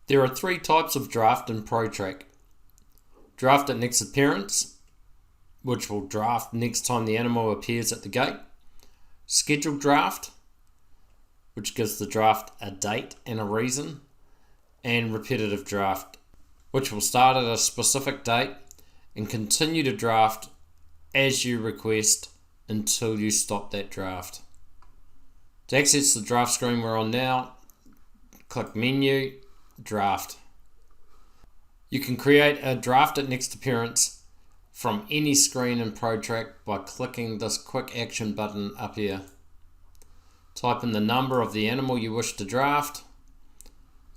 There are three types of draft in Protrack. Draft at next appearance, which will draft next time the animal appears at the gate. Scheduled draft, which gives the draft a date and a reason. And repetitive draft, which will start at a specific date and continue to draft as you request until you stop that draft. To access the draft screen we're on now, click Menu, Draft. You can create a draft at next appearance from any screen in Protrack by clicking this quick action button up here. Type in the number of the animal you wish to draft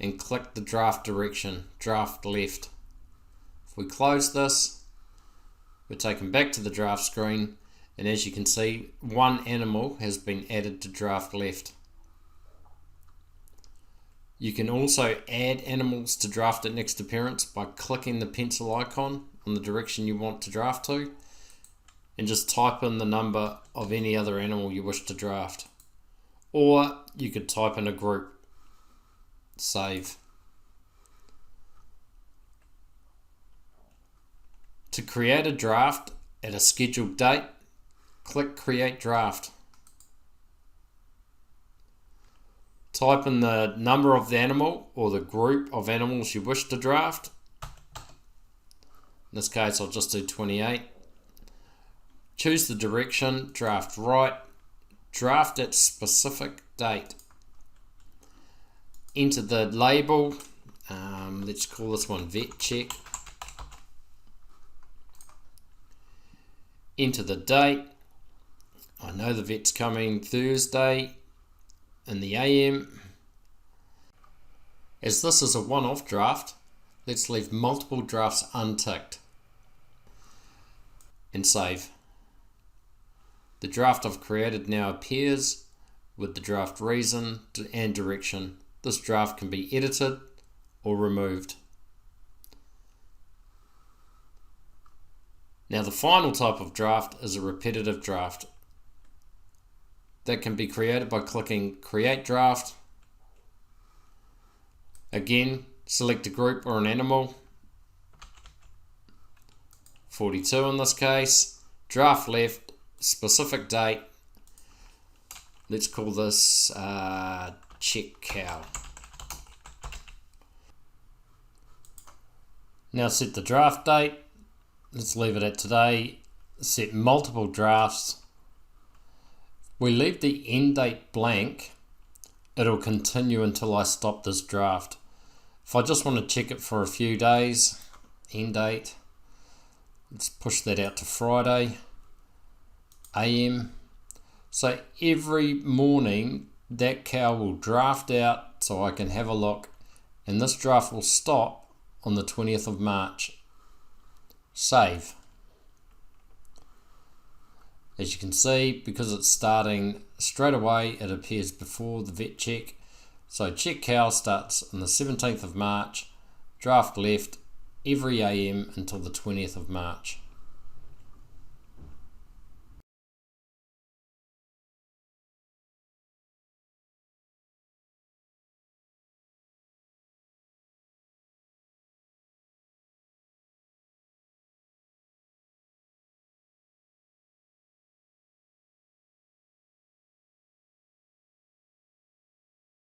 and click the draft direction, draft left. If we close this, we're taken back to the draft screen, and as you can see, one animal has been added to draft left. You can also add animals to draft at next appearance by clicking the pencil icon on the direction you want to draft to, and just type in the number of any other animal you wish to draft. Or you could type in a group. Save. To create a draft at a scheduled date, click Create Draft. Type in the number of the animal or the group of animals you wish to draft. In this case, I'll just do 28. Choose the direction, draft right, draft at specific date. Enter the label, let's call this one vet check. Enter the date. I know the vet's coming Thursday in the AM. As this is a one-off draft, let's leave multiple drafts unticked and save. The draft I've created now appears with the draft reason and direction. This draft can be edited or removed. Now the final type of draft is a repetitive draft. That can be created by clicking Create Draft. Again, select a group or an animal. 42 in this case. Draft left, specific date. Let's call this check cow. Now set the draft date. Let's leave it at today. Set multiple drafts. We leave the end date blank. It'll continue until I stop this draft. If I just want to check it for a few days, end date, let's push that out to Friday, AM. So every morning that cow will draft out so I can have a look, and this draft will stop on the 20th of March. Save. As you can see, because it's starting straight away, it appears before the vet check. So check cow starts on the 17th of March, draft left every AM until the 20th of March.